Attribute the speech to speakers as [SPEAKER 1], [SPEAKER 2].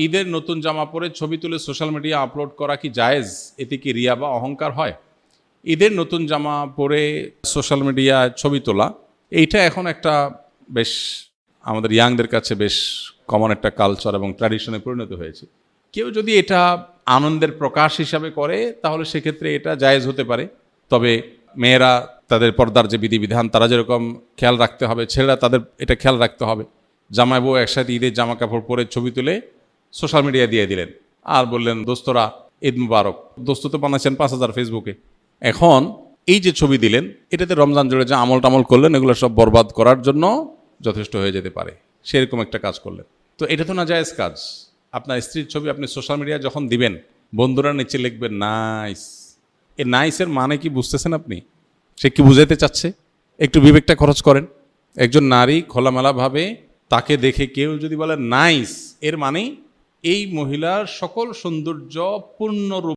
[SPEAKER 1] ঈদের নতুন জামা পরে ছবি তুলে সোশ্যাল মিডিয়া আপলোড করা কি জায়েজ? এতে কি রিয়া বা অহংকার হয়? ঈদের নতুন জামা পরে সোশ্যাল মিডিয়ায় ছবি তোলা, এইটা এখন একটা বেশ আমাদের ইয়াংদের কাছে বেশ কমন একটা কালচার এবং ট্র্যাডিশনে পরিণত হয়েছে। কেউ যদি এটা আনন্দের প্রকাশ হিসাবে করে তাহলে সেক্ষেত্রে এটা জায়েজ হতে পারে। তবে মেয়েরা তাদের পর্দার যে বিধিবিধান তারা যেরকম খেয়াল রাখতে হবে, ছেলেরা তাদের এটা খেয়াল রাখতে হবে। জামাই বউ একসাথে ঈদের জামা কাপড় পরে ছবি তুলে সোশ্যাল মিডিয়া দিয়ে দিলেন আর বললেন দোস্তরা ঈদ মুবারক। দোস্ত তো বানাচ্ছেন 5,000 ফেসবুকে। এখন এই যে ছবি দিলেন এটাতে রমজান জুড়ে যে আমল টামল করলেন এগুলো সব বরবাদ করার জন্য যথেষ্ট হয়ে যেতে পারে। সেরকম একটা কাজ করলেন, তো এটা তো না জায়েজ কাজ। আপনার স্ত্রীর ছবি আপনি সোশ্যাল মিডিয়ায় যখন দিবেন, বন্ধুরা নিচে লিখবেন নাইস। এ নাইসের মানে কি বুঝতেছেন আপনি? সে কি বুঝাইতে চাচ্ছে? একটু বিবেকটা খরচ করেন। একজন নারী খোলামেলাভাবে তাকে দেখে কেউ যদি বলে নাইস, এর মানে এই মহিলার সকল সৌন্দর্য পূর্ণরূপ